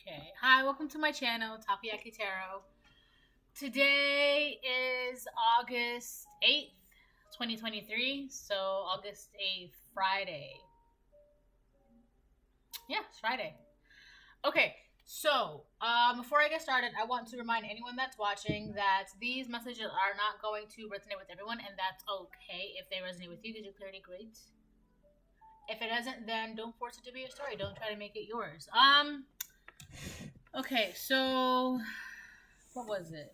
Okay. Hi, welcome to my channel, Takoyaki Tarot. Today is August 8th, 2023. So, August 8th, Friday. Yeah, it's Friday. Okay, so before I get started, I want to remind anyone that's watching that these messages are not going to resonate with everyone, and that's okay if they resonate with you because you're clearly great. If it doesn't, then don't force it to be your story. Don't try to make it yours. Okay, so what was it?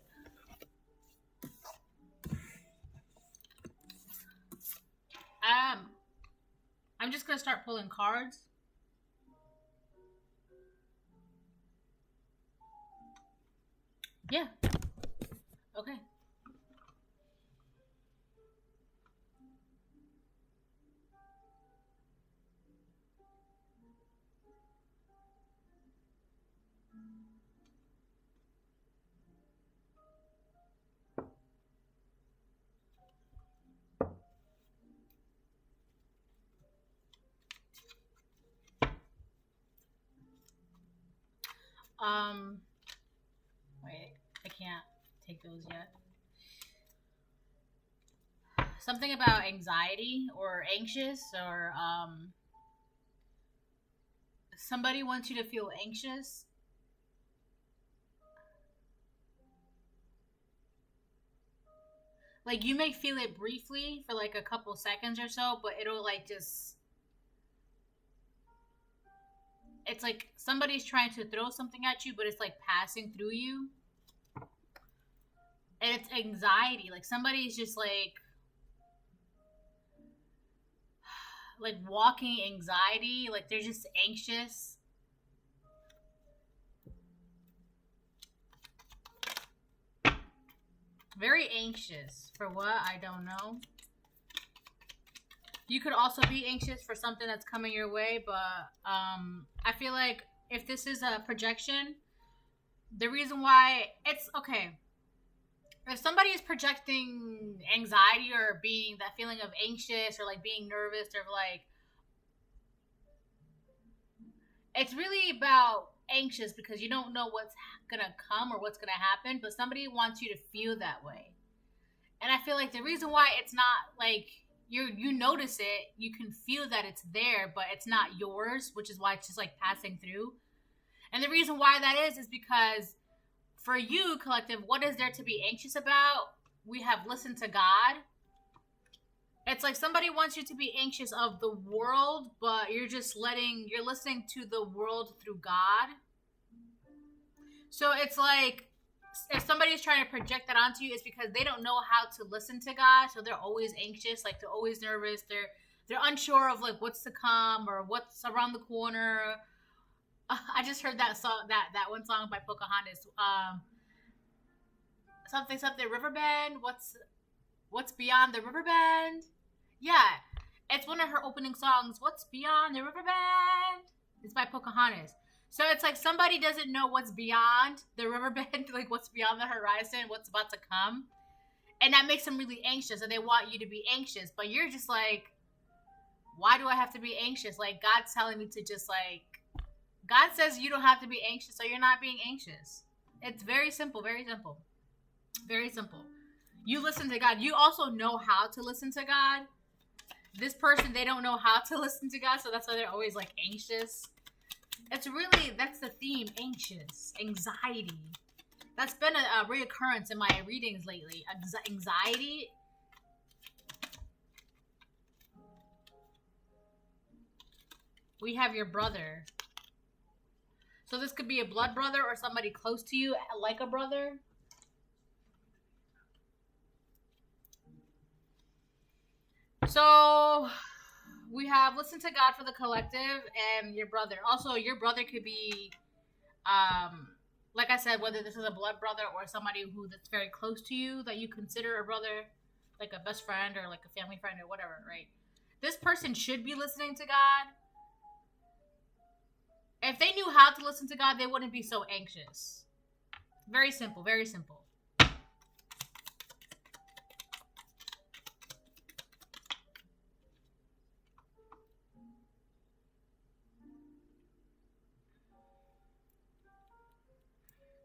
I'm just gonna start pulling cards. Yeah. Okay. Wait, I can't take those yet. Something about anxiety or anxious or somebody wants you to feel anxious. Like you may feel it briefly for like a couple seconds or so, but it'll like just it's like somebody's trying to throw something at you, but it's like passing through you. And it's anxiety. Like somebody's just like walking anxiety, like they're just anxious. Very anxious. For what? I don't know. You could also be anxious for something that's coming your way, but I feel like if this is a projection, the reason why it's okay. If somebody is projecting anxiety or being that feeling of anxious or like being nervous or like it's really about anxious because you don't know what's gonna come or what's gonna happen, but somebody wants you to feel that way. And I feel like the reason why it's not like you notice it, you can feel that it's there, but it's not yours, which is why it's just like passing through. And the reason why that is because for you, collective, what is there to be anxious about? We have listened to God. It's like somebody wants you to be anxious of the world, but you're listening to the world through God. So it's like if somebody's trying to project that onto you, it's because they don't know how to listen to God, so they're always anxious, like they're always nervous, they're unsure of like what's to come or what's around the corner. I just heard that song, that one song by Pocahontas. Something Riverbend. What's beyond the Riverbend? Yeah, it's one of her opening songs. What's beyond the Riverbend? It's by Pocahontas. So it's like somebody doesn't know what's beyond the riverbend, like what's beyond the horizon, what's about to come. And that makes them really anxious and they want you to be anxious. But you're just like, why do I have to be anxious? Like God's telling me to just like, God says you don't have to be anxious, so you're not being anxious. It's very simple, very simple. Very simple. You listen to God. You also know how to listen to God. This person, they don't know how to listen to God, so that's why they're always like anxious. That's the theme, anxious, anxiety. That's been a reoccurrence in my readings lately. Anxiety. We have your brother. So this could be a blood brother or somebody close to you, like a brother. So we have listened to God for the collective and your brother. Also, your brother could be, like I said, whether this is a blood brother or somebody that's very close to you that you consider a brother, like a best friend or like a family friend or whatever, right? This person should be listening to God. If they knew how to listen to God, they wouldn't be so anxious. Very simple, very simple.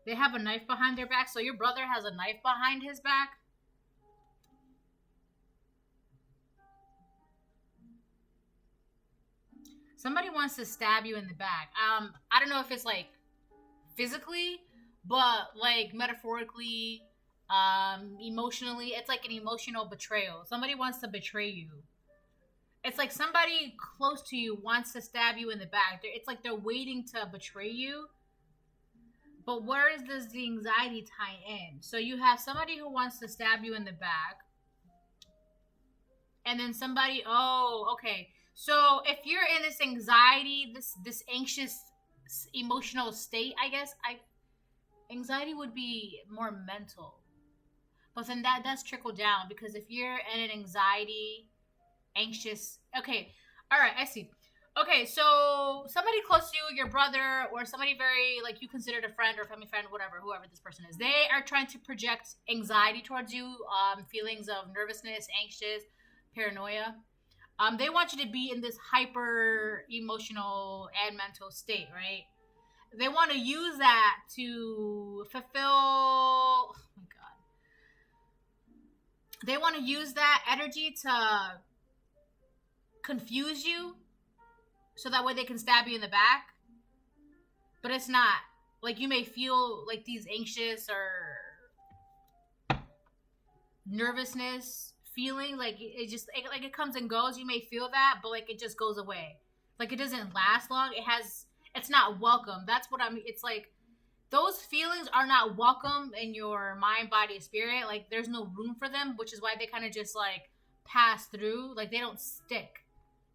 They have a knife behind their back. So your brother has a knife behind his back. Somebody wants to stab you in the back. I don't know if it's like physically, but like metaphorically, emotionally. It's like an emotional betrayal. Somebody wants to betray you. It's like somebody close to you wants to stab you in the back. It's like they're waiting to betray you. But where does the anxiety tie in? So you have somebody who wants to stab you in the back. And then somebody, oh, okay. So if you're in this anxiety, this anxious emotional state, I guess, anxiety would be more mental. But then that does trickle down, because if you're in an anxiety, anxious, okay, all right, I see. Okay, so somebody close to you, your brother, or somebody very, like, you considered a friend or family friend, whatever, whoever this person is, they are trying to project anxiety towards you, feelings of nervousness, anxious, paranoia. They want you to be in this hyper emotional and mental state, right? They want to use that to fulfill, oh my God. They want to use that energy to confuse you, so that way they can stab you in the back. But it's not. Like, you may feel like these anxious or nervousness feeling, like it just, like, it comes and goes. You may feel that, but like it just goes away. Like, it doesn't last long. It's not welcome. That's what I mean. It's like those feelings are not welcome in your mind, body, spirit. Like, there's no room for them, which is why they kind of just like pass through. Like, they don't stick.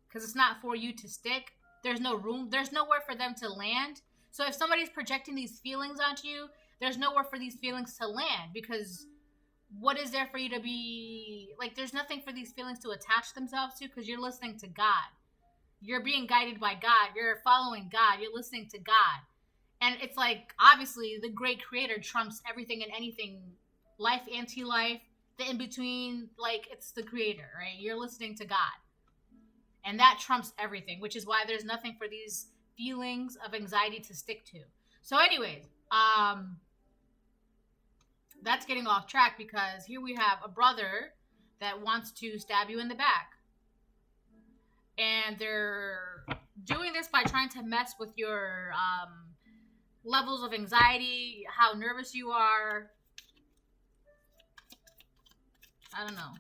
Because it's not for you to stick. There's no room. There's nowhere for them to land. So if somebody's projecting these feelings onto you, there's nowhere for these feelings to land. Because what is there for you to be... Like, there's nothing for these feelings to attach themselves to, because you're listening to God. You're being guided by God. You're following God. You're listening to God. And it's like, obviously, the great creator trumps everything and anything. Life, anti-life, the in-between. Like, it's the creator, right? You're listening to God. And that trumps everything, which is why there's nothing for these feelings of anxiety to stick to. So anyways, that's getting off track, because here we have a brother that wants to stab you in the back. And they're doing this by trying to mess with your levels of anxiety, how nervous you are. I don't know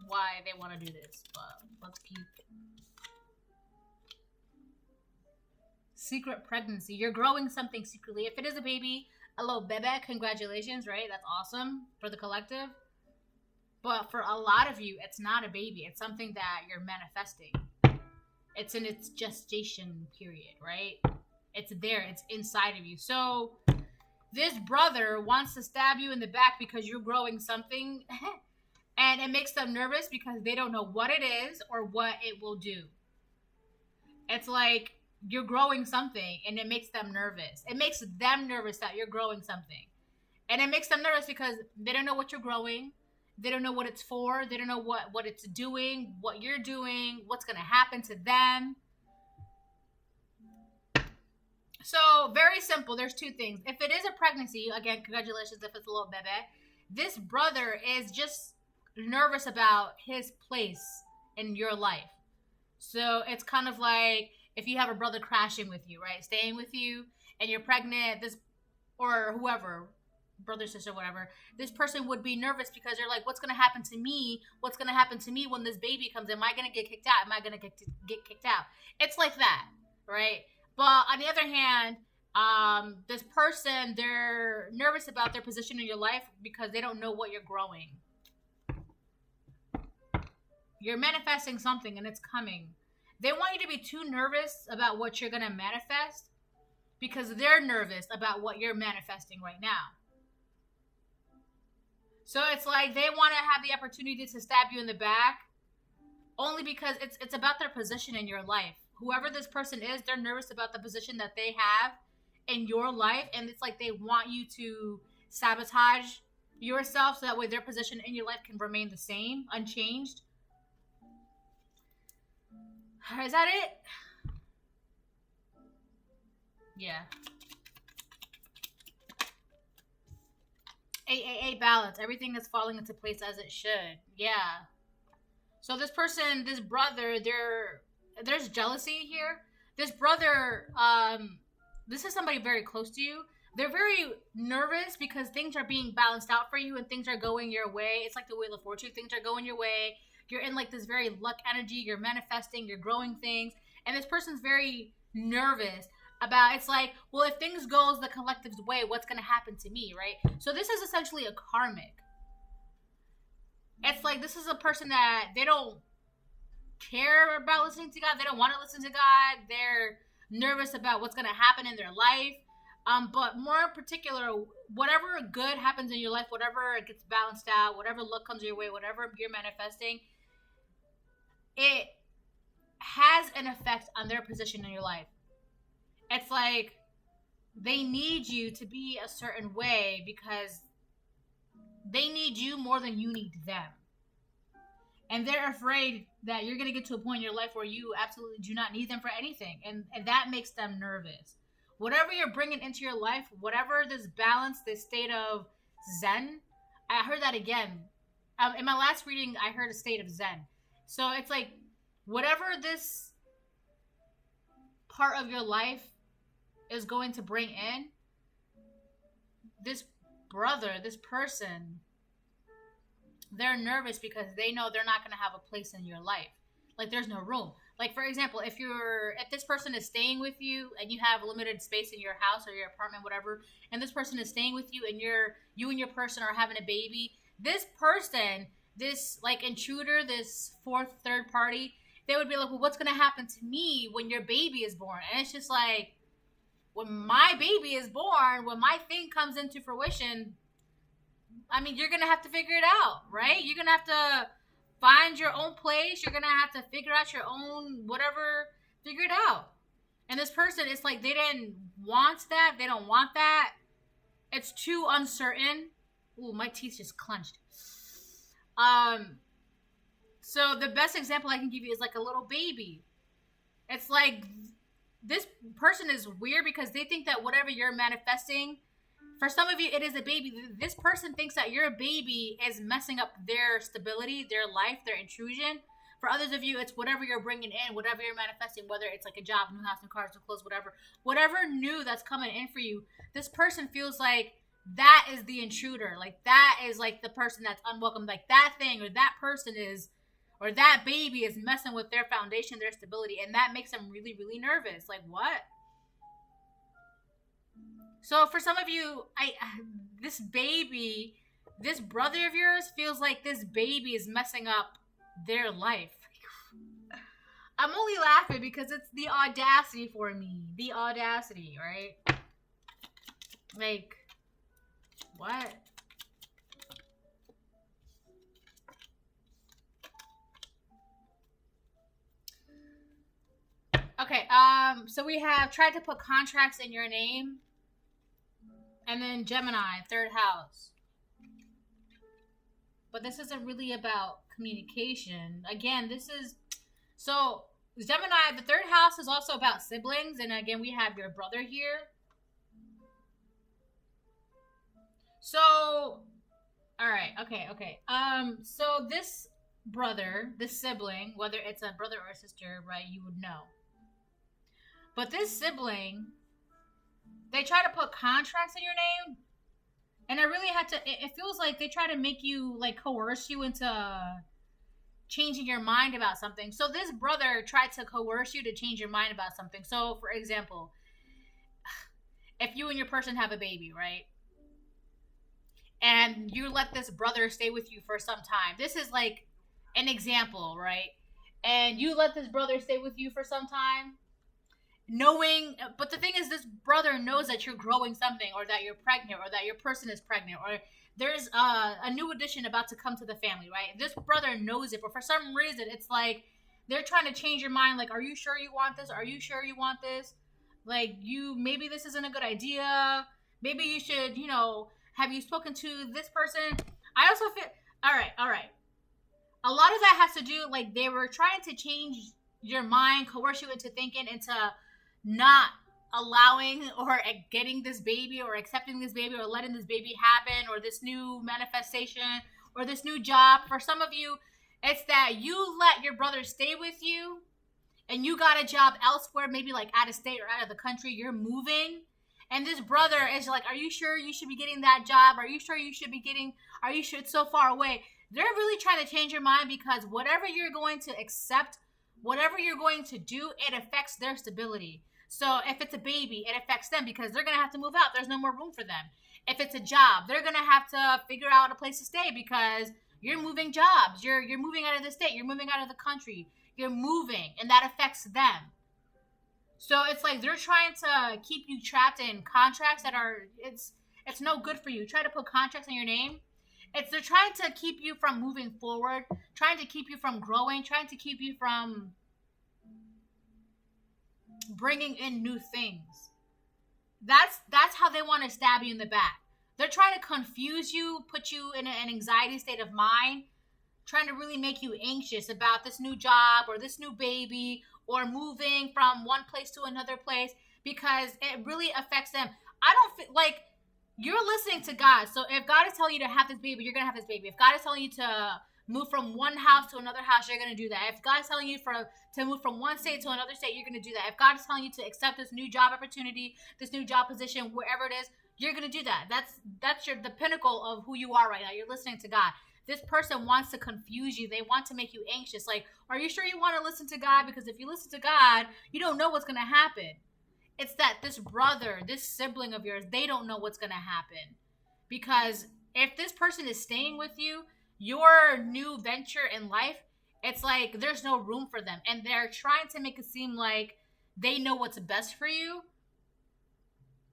why they want to do this, but let's keep... Secret pregnancy. You're growing something secretly. If it is a baby, a little bebe, congratulations, right? That's awesome for the collective. But for a lot of you, it's not a baby. It's something that you're manifesting. It's in its gestation period, right? It's there. It's inside of you. So this brother wants to stab you in the back because you're growing something. And it makes them nervous because they don't know what it is or what it will do. It's like... You're growing something, and it makes them nervous. It makes them nervous that you're growing something. And it makes them nervous because they don't know what you're growing. They don't know what it's for. They don't know what it's doing, what you're doing, what's going to happen to them. So, very simple. There's two things. If it is a pregnancy, again, congratulations if it's a little bebe. This brother is just nervous about his place in your life. So, it's kind of like... If you have a brother crashing with you, right? Staying with you, and you're pregnant, or whoever, brother, sister, whatever, this person would be nervous because they're like, what's going to happen to me? What's going to happen to me when this baby comes? Am I going to get kicked out? Am I going to get kicked out? It's like that, right? But on the other hand, this person, they're nervous about their position in your life because they don't know what you're growing. You're manifesting something, and it's coming. They want you to be too nervous about what you're going to manifest because they're nervous about what you're manifesting right now. So it's like they want to have the opportunity to stab you in the back only because it's about their position in your life. Whoever this person is, they're nervous about the position that they have in your life, and it's like they want you to sabotage yourself so that way their position in your life can remain the same, unchanged. Is that it? Yeah. A balance. Everything is falling into place as it should. Yeah. So this person, this brother, there's jealousy here. This brother, this is somebody very close to you. They're very nervous because things are being balanced out for you and things are going your way. It's like the Wheel of Fortune. Things are going your way. You're in like this very luck energy. You're manifesting. You're growing things. And this person's very nervous about, it's like, well, if things goes the collective's way, what's going to happen to me, right? So this is essentially a karmic. It's like this is a person that they don't care about listening to God. They don't want to listen to God. They're nervous about what's going to happen in their life. But more in particular, whatever good happens in your life, whatever gets balanced out, whatever luck comes your way, whatever you're manifesting, it has an effect on their position in your life. It's like they need you to be a certain way because they need you more than you need them. And they're afraid that you're going to get to a point in your life where you absolutely do not need them for anything. And that makes them nervous. Whatever you're bringing into your life, whatever this balance, this state of Zen, I heard that again. In my last reading, I heard a state of Zen. So it's like, whatever this part of your life is going to bring in, this brother, this person, they're nervous because they know they're not going to have a place in your life. Like, there's no room. Like, for example, if this person is staying with you and you have limited space in your house or your apartment, whatever, and this person is staying with you and you and your person are having a baby, this person, this like intruder, this third party, they would be like, well, what's going to happen to me when your baby is born? And it's just like, when my baby is born, when my thing comes into fruition, I mean, you're going to have to figure it out, right? You're going to have to find your own place. You're going to have to figure out your own whatever, figure it out. And this person, it's like they didn't want that. They don't want that. It's too uncertain. Ooh, my teeth just clenched. So the best example I can give you is like a little baby. It's like this person is weird because they think that whatever you're manifesting, for some of you, it is a baby. This person thinks that your baby is messing up their stability, their life, their intrusion. For others of you, it's whatever you're bringing in, whatever you're manifesting, whether it's like a job, new house, new cars, new clothes, whatever. Whatever new that's coming in for you, this person feels like that is the intruder. Like, that is like the person that's unwelcome. Like, that thing or that person is, or that baby is messing with their foundation, their stability. And that makes them really, really nervous. Like, what? So for some of you, this baby, this brother of yours feels like this baby is messing up their life. I'm only laughing because it's the audacity for me. The audacity, right? Like, what? Okay, so we have tried to put contracts in your name. And then Gemini, third house. But this isn't really about communication. Again, this is... So, Gemini, the third house is also about siblings. And again, we have your brother here. So... Alright, okay. So this brother, this sibling, whether it's a brother or a sister, right, you would know. But this sibling... They try to put contracts in your name, and I really had to, it feels like they try to make you, like, coerce you into changing your mind about something. So this brother tried to coerce you to change your mind about something. So, for example, if you and your person have a baby, right? And you let this brother stay with you for some time. This is, like, an example, right? And you let this brother stay with you for some time. But the thing is, this brother knows that you're growing something, or that you're pregnant, or that your person is pregnant, or there's a new addition about to come to the family, right? This brother knows it, but for some reason, it's like they're trying to change your mind. Like, are you sure you want this? Are you sure you want this? Like, maybe this isn't a good idea. Maybe you should, have you spoken to this person? I also feel, all right. A lot of that has to do, like, they were trying to change your mind, coerce you into thinking, into not allowing or getting this baby or accepting this baby or letting this baby happen or this new manifestation or this new job. For some of you, it's that you let your brother stay with you and you got a job elsewhere, maybe like out of state or out of the country. You're moving. And this brother is like, are you sure you should be getting that job? Are you sure you should be getting, are you sure it's so far away? They're really trying to change your mind because whatever you're going to accept, whatever you're going to do, it affects their stability. So if it's a baby, it affects them because they're going to have to move out. There's no more room for them. If it's a job, they're going to have to figure out a place to stay because you're moving jobs. You're moving out of the state. You're moving out of the country. You're moving, and that affects them. So it's like they're trying to keep you trapped in contracts that are, it's no good for you. Try to put contracts in your name. They're trying to keep you from moving forward, trying to keep you from growing, trying to keep you from bringing in new things. That's how they want to stab you in the back. They're trying to confuse you, put you in an anxiety state of mind, trying to really make you anxious about this new job or this new baby or moving from one place to another place because it really affects them. I don't feel like you're listening to God. So if God is telling you to have this baby, you're going to have this baby. If God is telling you to move from one house to another house, you're going to do that. If God is telling you to move from one state to another state, you're going to do that. If God is telling you to accept this new job opportunity, this new job position, wherever it is, you're going to do that. That's the pinnacle of who you are right now. You're listening to God. This person wants to confuse you. They want to make you anxious. Like, are you sure you want to listen to God? Because if you listen to God, you don't know what's going to happen. It's that this brother, this sibling of yours, they don't know what's going to happen. Because if this person is staying with you, your new venture in life, it's like there's no room for them. And they're trying to make it seem like they know what's best for you.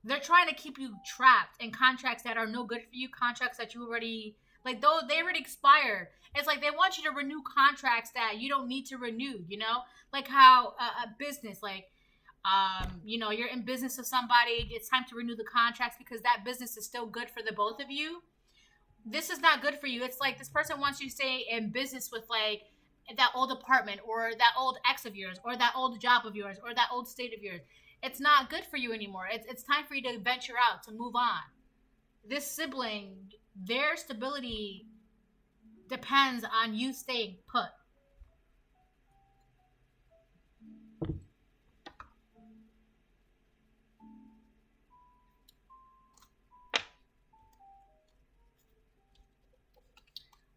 They're trying to keep you trapped in contracts that are no good for you, contracts that you already... Like, though they already expired. It's like they want you to renew contracts that you don't need to renew, you know? Like how a business, like, you're in business with somebody. It's time to renew the contracts because that business is still good for the both of you. This is not good for you. It's like this person wants you to stay in business with, like, that old apartment or that old ex of yours or that old job of yours or that old state of yours. It's not good for you anymore. It's time for you to venture out, to move on. This sibling... Their stability depends on you staying put.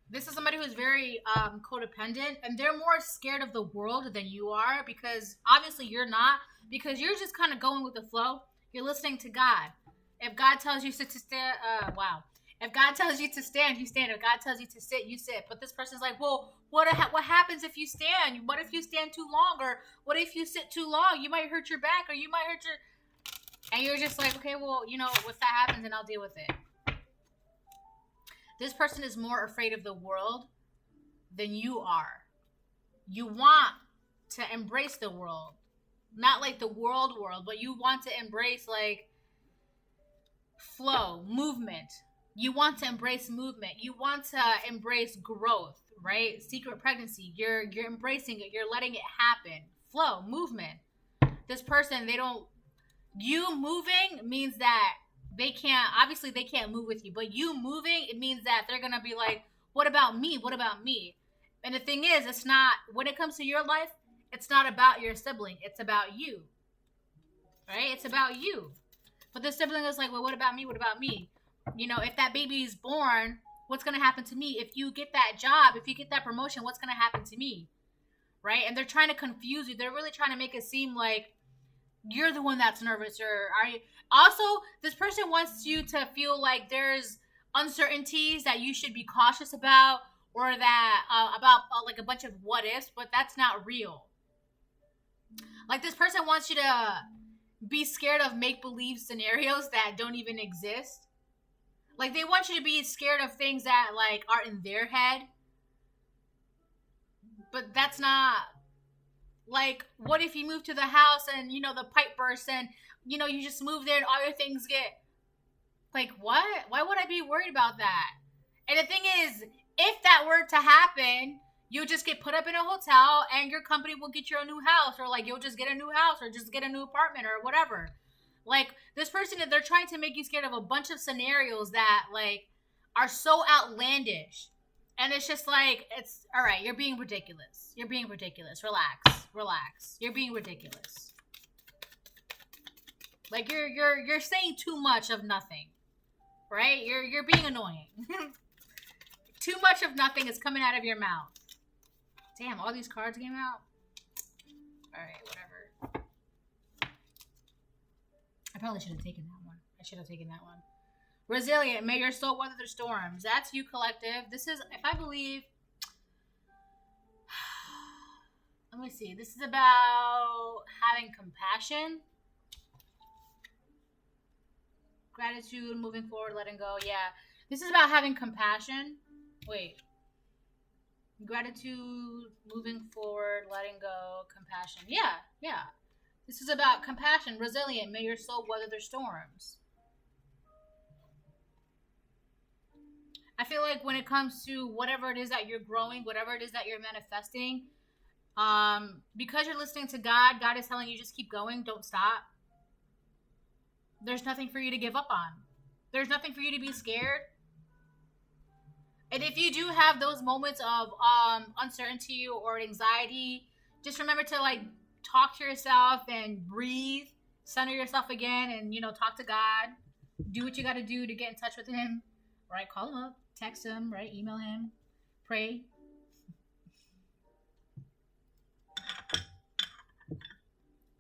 This is somebody who's very codependent, and they're more scared of the world than you are because obviously you're not, because you're just kind of going with the flow. You're listening to God. If God tells you to stand, If God tells you to stand, you stand. If God tells you to sit, you sit. But this person's like, well, what happens if you stand? What if you stand too long? Or what if you sit too long? You might hurt your back or you might hurt your... And you're just like, okay, well, if that happens, then I'll deal with it. This person is more afraid of the world than you are. You want to embrace the world. Not like the world, but you want to embrace, like, flow, movement. You want to embrace movement. You want to embrace growth, right? Secret pregnancy. You're embracing it. You're letting it happen. Flow, movement. This person, you moving means that they can't move with you. But you moving, it means that they're going to be like, what about me? What about me? And the thing is, it's not, when it comes to your life, it's not about your sibling. It's about you, right? It's about you. But the sibling is like, well, what about me? What about me? If that baby is born, what's going to happen to me? If you get that job, if you get that promotion, what's going to happen to me? Right? And they're trying to confuse you. They're really trying to make it seem like you're the one that's nervous. Or are you? Also, this person wants you to feel like there's uncertainties that you should be cautious about, or that about like a bunch of what ifs, but that's not real. Like, this person wants you to be scared of make-believe scenarios that don't even exist. Like, they want you to be scared of things that, like, are in their head. But that's not... Like, what if you move to the house and, the pipe bursts and, you just move there and all your things get... Like, what? Why would I be worried about that? And the thing is, if that were to happen, you'll just get put up in a hotel and your company will get you a new house. Or, like, you'll just get a new house or just get a new apartment or whatever. Like, this person, they're trying to make you scared of a bunch of scenarios that, like, are so outlandish. And it's just like, it's, all right, you're being ridiculous. You're being ridiculous. Relax. Relax. You're being ridiculous. Like, you're saying too much of nothing. Right? You're being annoying. Too much of nothing is coming out of your mouth. Damn, all these cards came out. Alright, whatever. I probably should have taken that one. I should have taken that one. Resilient, may your soul weather the storms. That's you, collective. This is, if I believe... Let me see. This is about having compassion. Gratitude, moving forward, letting go. Yeah. This is about having compassion. Wait. Gratitude, moving forward, letting go, compassion. Yeah, yeah. This is about compassion, resilient. May your soul weather the storms. I feel like when it comes to whatever it is that you're growing, whatever it is that you're manifesting, because you're listening to God, God is telling you just keep going, don't stop. There's nothing for you to give up on. There's nothing for you to be scared. And if you do have those moments of uncertainty or anxiety, just remember to like talk to yourself and breathe, center yourself again, and talk to God. Do what you got to do to get in touch with Him. Right? Call Him up, text Him, right? Email Him, pray.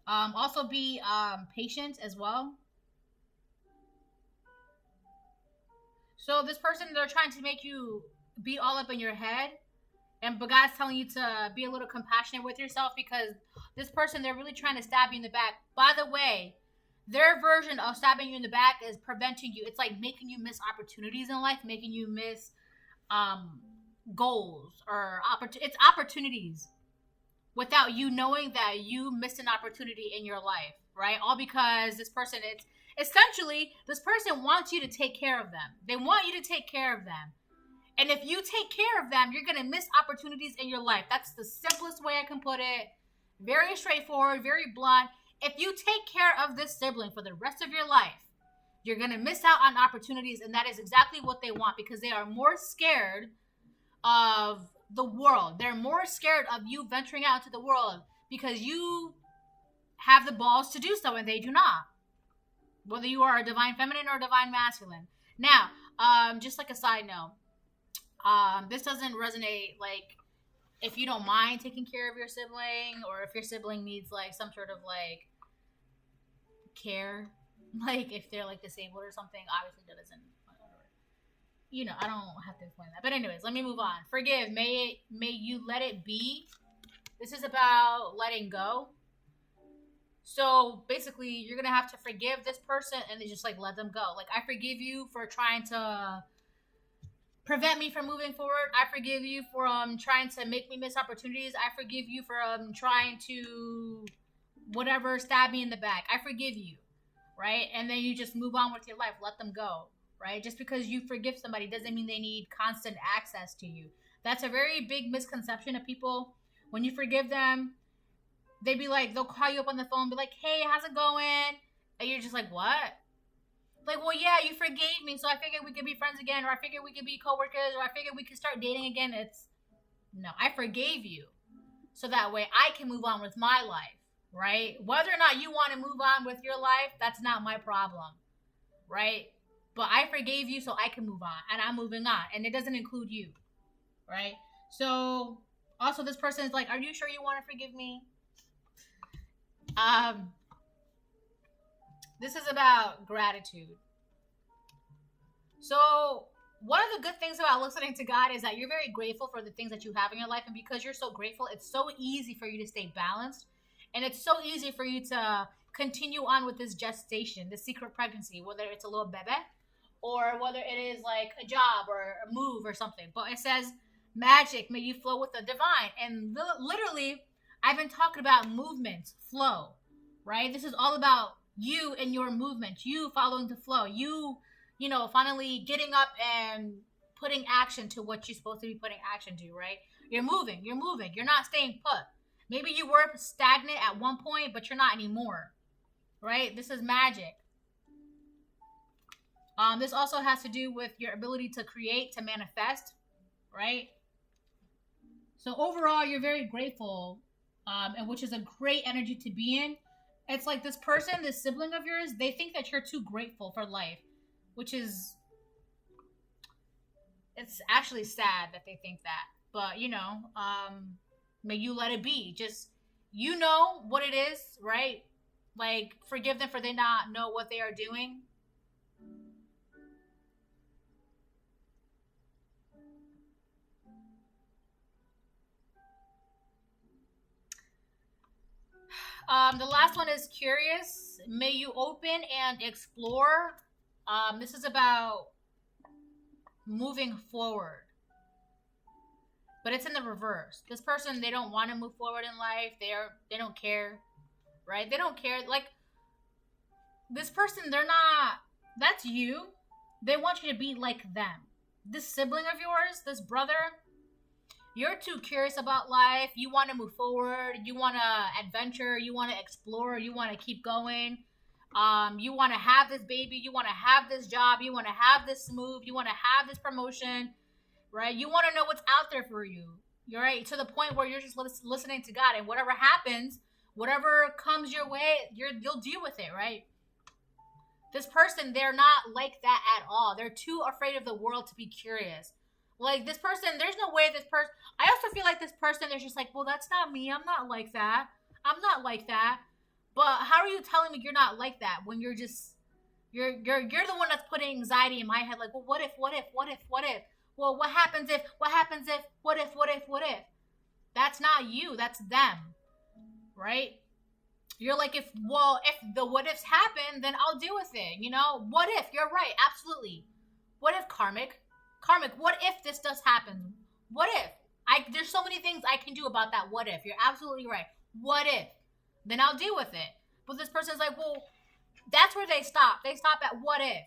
Also be patient as well. So this person, they're trying to make you be all up in your head. But God's telling you to be a little compassionate with yourself, because this person, they're really trying to stab you in the back. By the way, their version of stabbing you in the back is preventing you. It's like making you miss opportunities in life, making you miss goals or it's opportunities without you knowing that you missed an opportunity in your life, right? All because this person, essentially, this person wants you to take care of them. They want you to take care of them. And if you take care of them, you're going to miss opportunities in your life. That's the simplest way I can put it. Very straightforward, very blunt. If you take care of this sibling for the rest of your life, you're going to miss out on opportunities. And that is exactly what they want, because they are more scared of the world. They're more scared of you venturing out into the world because you have the balls to do so and they do not. Whether you are a divine feminine or a divine masculine. Now, just like a side note, this doesn't resonate, like, if you don't mind taking care of your sibling, or if your sibling needs, like, some sort of, like, care, like, if they're, like, disabled or something. Obviously that doesn't, I don't have to explain that. But anyways, let me move on. Forgive, may you let it be. This is about letting go. So basically, you're going to have to forgive this person and then just, like, let them go. Like, I forgive you for trying to prevent me from moving forward. I forgive you for trying to make me miss opportunities. I forgive you for trying to stab me in the back. I forgive you, right? And then you just move on with your life. Let them go, right? Just because you forgive somebody doesn't mean they need constant access to you. That's a very big misconception of people. When you forgive them, they'll call you up on the phone, be like, hey, how's it going? And you're just like, what? Like, well, yeah, you forgave me, so I figured we could be friends again, or I figured we could be coworkers, or I figured we could start dating again. No, I forgave you, so that way I can move on with my life, right? Whether or not you want to move on with your life, that's not my problem, right? But I forgave you so I can move on, and I'm moving on, and it doesn't include you, right? So, also, this person is like, are you sure you want to forgive me? This is about gratitude. So one of the good things about listening to God is that you're very grateful for the things that you have in your life. And because you're so grateful, it's so easy for you to stay balanced. And it's so easy for you to continue on with this gestation, this secret pregnancy, whether it's a little bebe or whether it is like a job or a move or something. But it says, magic, may you flow with the divine. And literally, I've been talking about movement, flow, right? This is all about you and your movement, you following the flow, you finally getting up and putting action to what you're supposed to be putting action to, right? You're moving, you're not staying put. Maybe you were stagnant at one point, but you're not anymore. right? This is magic. This also has to do with your ability to create, to manifest, right? So overall, you're very grateful, and which is a great energy to be in. It's like this person, this sibling of yours, they think that you're too grateful for life, which is, it's actually sad that they think that. But may you let it be. Just, you know what it is, right? Like, forgive them for they not know what they are doing. The last one is curious. May you open and explore. This is about moving forward, but it's in the reverse. This person, they don't want to move forward in life. They don't care, right? They don't care. Like, this person, they're not. That's you. They want you to be like them. This sibling of yours, this brother, you're too curious about life. You want to move forward. You want to adventure. You want to explore. You want to keep going. You want to have this baby. You want to have this job. You want to have this move. You want to have this promotion, right? You want to know what's out there for you. You're right, to the point where you're just listening to God, and whatever happens, whatever comes your way, you'll deal with it, right? This person, they're not like that at all. They're too afraid of the world to be curious. Like, this person, there's no way this person. I also feel like this person is just like, well, that's not me. I'm not like that. I'm not like that. But how are you telling me you're not like that when you're just you're the one that's putting anxiety in my head? Like, well, what if? Well, what happens if? What if? That's not you. That's them, right? You're like, if the what ifs happen, then I'll deal with it. What if? You're right, absolutely. What if karmic? What if this does happen? What if? There's so many things I can do about that. What if? You're absolutely right. What if? Then I'll deal with it. But this person's like, well, that's where they stop. They stop at what if.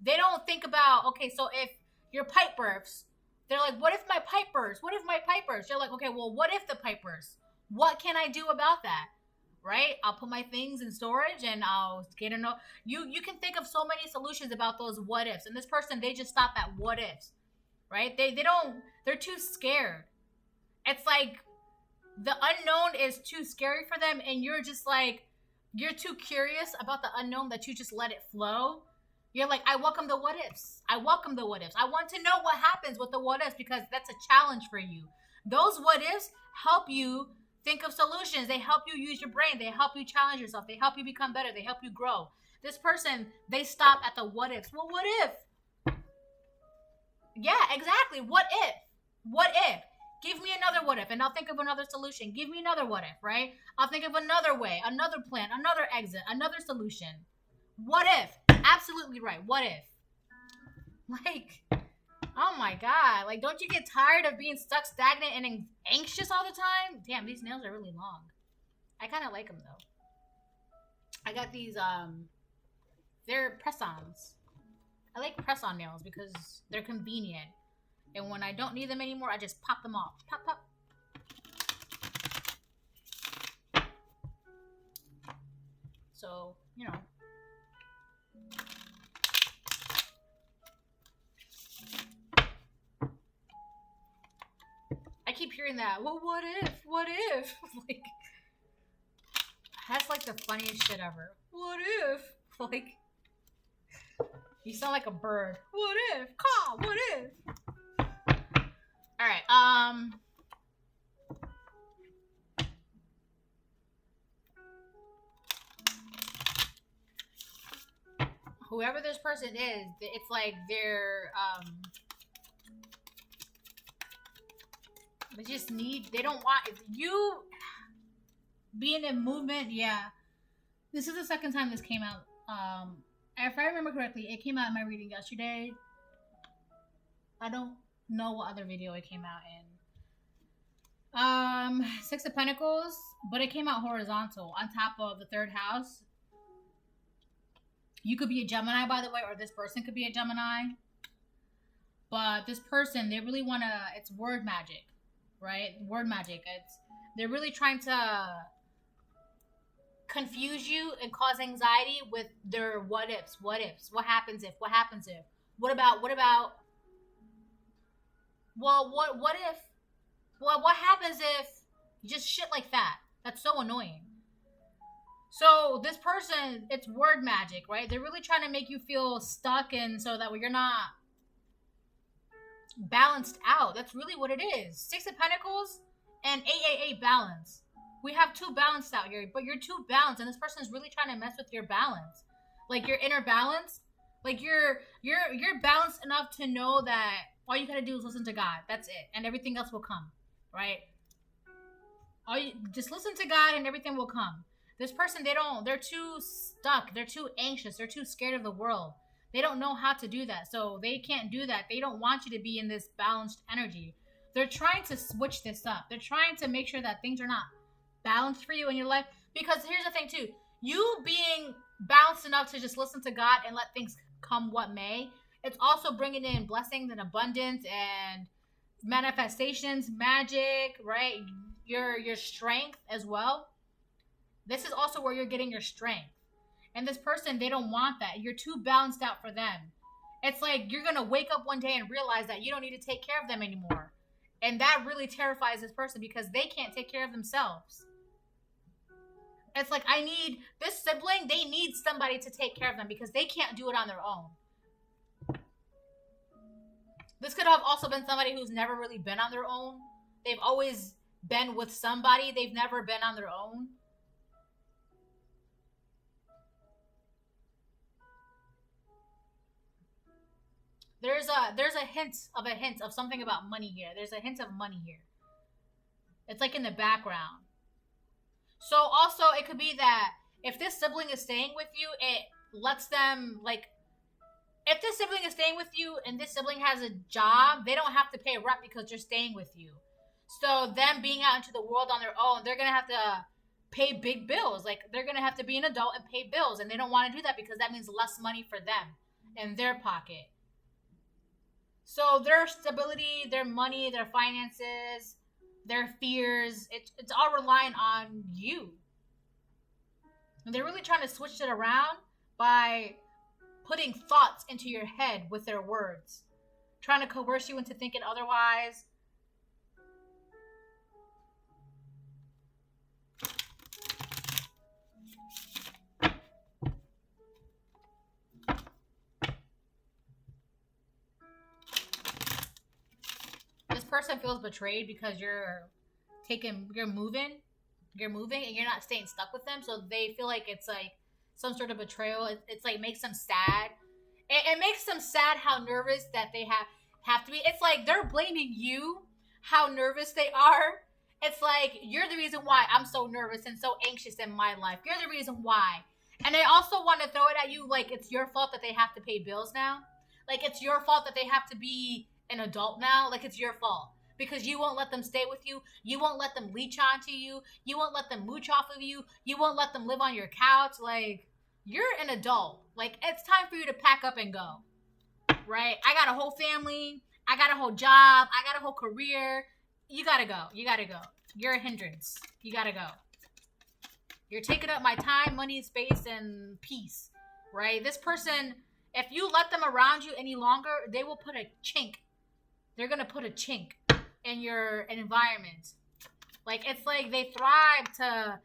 They don't think about, okay, so if your pipe bursts, they're like, what if my pipe bursts? What if my pipe bursts? You're like, okay, well, what if the pipe bursts? What can I do about that? Right? I'll put my things in storage and I'll get a you can think of so many solutions about those what ifs. And this person, they just stop at what ifs. Right? They're too scared. It's like the unknown is too scary for them, and you're just like, you're too curious about the unknown that you just let it flow. You're like, I welcome the what ifs. I want to know what happens with the what ifs, because that's a challenge for you. Those what ifs help you think of solutions. They help you use your brain. They help you challenge yourself. They help you become better. They help you grow. This person, they stop at the what ifs. Well, what if? Yeah, exactly. What if? What if? Give me another what if, and I'll think of another solution. Give me another what if, right? I'll think of another way, another plan, another exit, another solution. What if? Absolutely right. What if? Like, oh my God. Like, don't you get tired of being stuck, stagnant, and anxious all the time? Damn, these nails are really long. I kind of like them, though. I got these, they're press-ons. I like press-on nails because they're convenient. And when I don't need them anymore, I just pop them off. Pop, pop. So, I keep hearing that. Well, what if? What if? Like, that's like the funniest shit ever. What if? Like, you sound like a bird. What if? Caw, what if? Alright, whoever this person is, it's like they don't want you being in movement. Yeah, this is the second time this came out. If I remember correctly, it came out in my reading yesterday. I don't know what other video it came out in. Six of Pentacles, but it came out horizontal on top of the third house. You could be a Gemini, by the way, or this person could be a Gemini. But this person, they really want to, it's word magic, right? Word magic. They're really trying to confuse you and cause anxiety with their what ifs. What happens if? What happens if? What about? Well, what if? Well, what happens if? Just shit like that. That's so annoying. So this person, it's word magic, right? They're really trying to make you feel stuck, and so that you're not balanced out. That's really what it is. Six of Pentacles and 888 balance. We have two balanced out here, but you're too balanced, and this person is really trying to mess with your balance, like your inner balance. Like you're balanced enough to know that all you gotta do is listen to God. That's it, and everything else will come, right? Just listen to God, and everything will come. This person, they're too stuck. They're too anxious. They're too scared of the world. They don't know how to do that. So they can't do that. They don't want you to be in this balanced energy. They're trying to switch this up. They're trying to make sure that things are not balanced for you in your life. Because here's the thing too. You being balanced enough to just listen to God and let things come what may, it's also bringing in blessings and abundance and manifestations, magic, right? Your strength as well. This is also where you're getting your strength. And this person, they don't want that. You're too balanced out for them. It's like you're going to wake up one day and realize that you don't need to take care of them anymore. And that really terrifies this person because they can't take care of themselves. It's like, this sibling, they need somebody to take care of them because they can't do it on their own. This could have also been somebody who's never really been on their own. They've always been with somebody. They've never been on their own. There's a hint of something about money here. There's a hint of money here. It's like in the background. So also it could be that if this sibling is staying with you, it lets them, like, if this sibling is staying with you and this sibling has a job, they don't have to pay rent because they're staying with you. So them being out into the world on their own, they're going to have to pay big bills. Like, they're going to have to be an adult and pay bills. And they don't want to do that because that means less money for them in their pocket. So their stability, their money, their finances, their fears, it's all relying on you. And they're really trying to switch it around by putting thoughts into your head with their words. Trying to coerce you into thinking otherwise. Person feels betrayed because you're moving and you're not staying stuck with them, so they feel like it's like some sort of betrayal. It's like makes them sad. It makes them sad how nervous that they have to be. It's like they're blaming you how nervous they are. It's like you're the reason why I'm so nervous and so anxious in my life. You're the reason why. And they also want to throw it at you like it's your fault that they have to pay bills now. Like it's your fault that they have to be an adult now. Like it's your fault because you won't let them stay with you. You won't let them leech onto you. You won't let them mooch off of you. You won't let them live on your couch. Like, you're an adult. Like, it's time for you to pack up and go, right? I got a whole family. I got a whole job. I got a whole career. You gotta go. You gotta go. You're a hindrance. You gotta go. You're taking up my time, money, space, and peace, right? This person, if you let them around you any longer, they will put a chink. They're going to put a chink in your environment. Like, it's like they thrive to,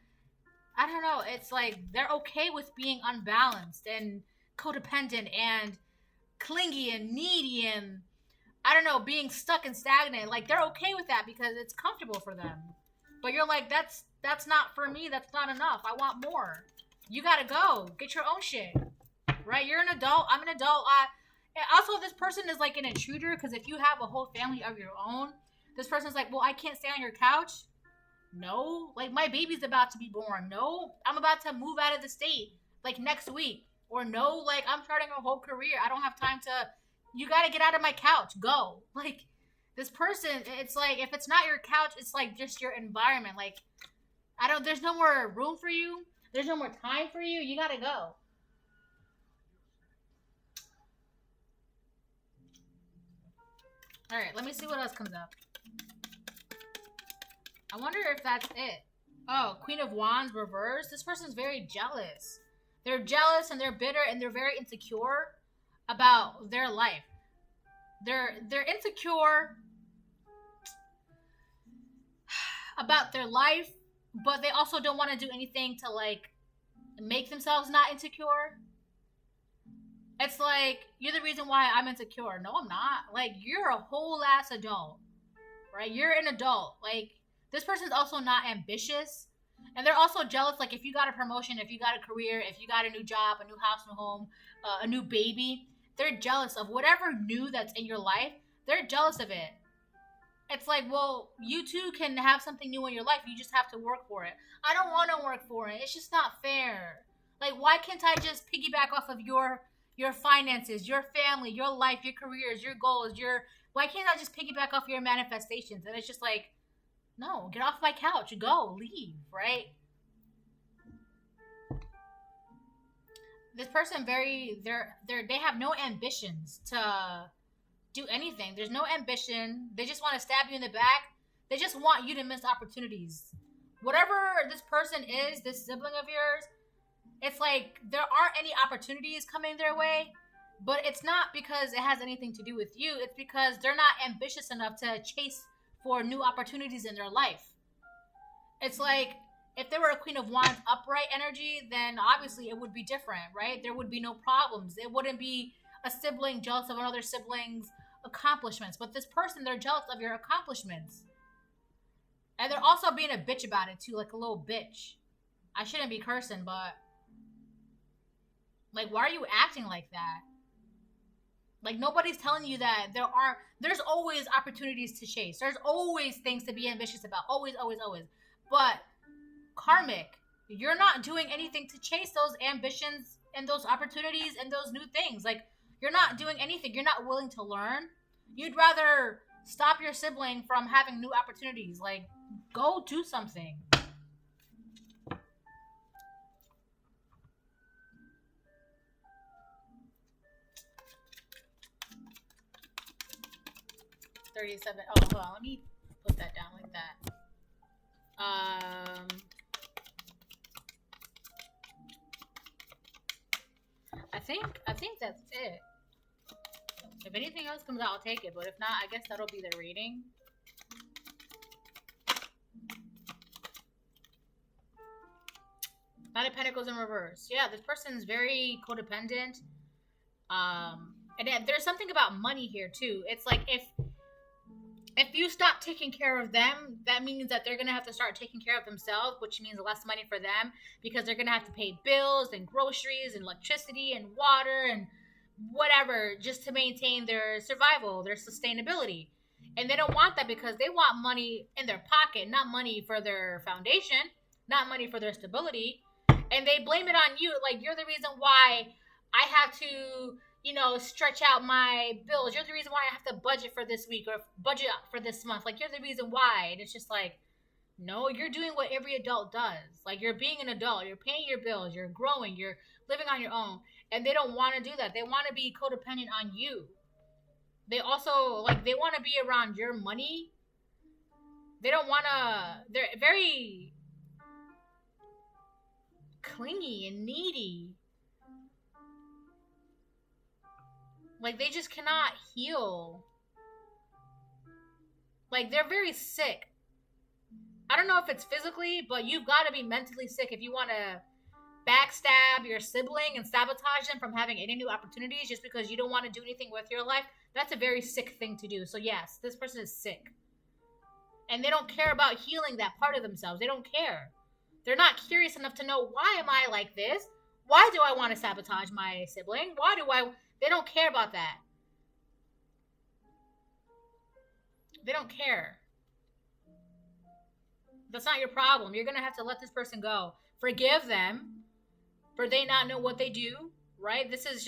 I don't know, it's like they're okay with being unbalanced and codependent and clingy and needy and, I don't know, being stuck and stagnant. Like, they're okay with that because it's comfortable for them. But you're like, that's not for me. That's not enough. I want more. You got to go. Get your own shit. Right? You're an adult. I'm an adult. Also, this person is like an intruder because if you have a whole family of your own, this person's like, well, I can't stay on your couch. No. Like, my baby's about to be born. No. I'm about to move out of the state, like, next week. Or no, like, I'm starting a whole career. I don't have time to, you got to get out of my couch. Go. Like, this person, it's like, if it's not your couch, it's like just your environment. Like, there's no more room for you. There's no more time for you. You got to go. All right, let me see what else comes up. I wonder if that's it. Oh, Queen of Wands reverse. This person's very jealous. They're jealous and they're bitter and they're very insecure about their life. They're insecure about their life, but they also don't want to do anything to like make themselves not insecure. It's like you're the reason why I'm insecure. No, I'm not. Like you're a whole ass adult, right? You're an adult. Like this person's also not ambitious. And they're also jealous, like if you got a promotion, if you got a career, if you got a new job, a new house, new home, a new baby, they're jealous of whatever new that's in your life. They're jealous of it. It's like, well, you too can have something new in your life. You just have to work for it. I don't want to work for it. It's just not fair. Like, why can't I just piggyback off of your finances, your family, your life, your careers, your goals, your why can't I just piggyback off your manifestations? And it's just like, no, get off my couch, go, leave, right? This person they have no ambitions to do anything. There's no ambition. They just want to stab you in the back. They just want you to miss opportunities. Whatever this person is, this sibling of yours, it's like there aren't any opportunities coming their way, but it's not because it has anything to do with you. It's because they're not ambitious enough to chase for new opportunities in their life. It's like if they were a Queen of Wands upright energy, then obviously it would be different, right? There would be no problems. It wouldn't be a sibling jealous of another sibling's accomplishments. But this person, they're jealous of your accomplishments. And they're also being a bitch about it too, like a little bitch. I shouldn't be cursing, but like, why are you acting like that? Like, nobody's telling you that there's always opportunities to chase. There's always things to be ambitious about. Always, always, always. But karmic, you're not doing anything to chase those ambitions and those opportunities and those new things. Like, you're not doing anything. You're not willing to learn. You'd rather stop your sibling from having new opportunities. Like, go do something. $37. Oh, hold on. Let me put that down like that. I think that's it. If anything else comes out, I'll take it. But if not, I guess that'll be the reading. Knight of Pentacles in reverse. Yeah, this person's very codependent. And there's something about money here too. It's like if you stop taking care of them, that means that they're going to have to start taking care of themselves, which means less money for them because they're going to have to pay bills and groceries and electricity and water and whatever just to maintain their survival, their sustainability. And they don't want that because they want money in their pocket, not money for their foundation, not money for their stability. And they blame it on you. Like, you're the reason why I have to, stretch out my bills. You're the reason why I have to budget for this week or budget for this month. Like, you're the reason why. And it's just like, no, you're doing what every adult does. Like, you're being an adult. You're paying your bills. You're growing. You're living on your own. And they don't want to do that. They want to be codependent on you. They also, they want to be around your money. They don't want to, they're very clingy and needy. Like, they just cannot heal. Like, they're very sick. I don't know if it's physically, but you've got to be mentally sick if you want to backstab your sibling and sabotage them from having any new opportunities just because you don't want to do anything with your life. That's a very sick thing to do. So yes, this person is sick. And they don't care about healing that part of themselves. They don't care. They're not curious enough to know, why am I like this? Why do I want to sabotage my sibling? They don't care about that. They don't care. That's not your problem. You're going to have to let this person go. Forgive them for they not know what they do, right? This is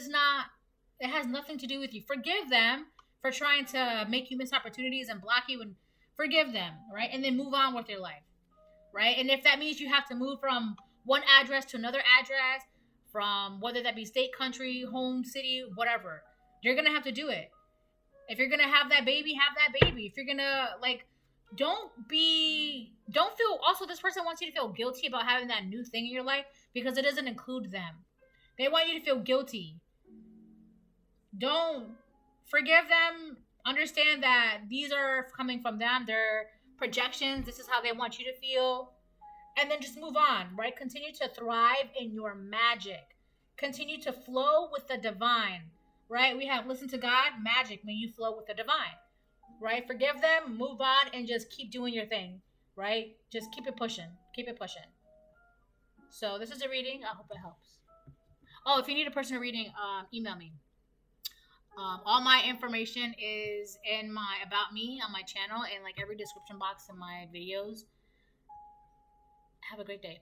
not, it has nothing to do with you. Forgive them for trying to make you miss opportunities and block you, and forgive them, right? And then move on with your life, right? And if that means you have to move from one address to another address, from whether that be state, country, home, city, whatever, you're going to have to do it. If you're going to have that baby, have that baby. If you're going to, don't feel, also this person wants you to feel guilty about having that new thing in your life because it doesn't include them. They want you to feel guilty. Don't forgive them. Understand that these are coming from them. They're projections. This is how they want you to feel. And then just move on, right? Continue to thrive in your magic. Continue to flow with the divine, right? We have listen to God, magic, may you flow with the divine, right? Forgive them, move on, and just keep doing your thing, right? Just keep it pushing. Keep it pushing. So this is a reading. I hope it helps. Oh, if you need a personal reading, email me. All my information is in my about me on my channel and like every description box in my videos. Have a great day.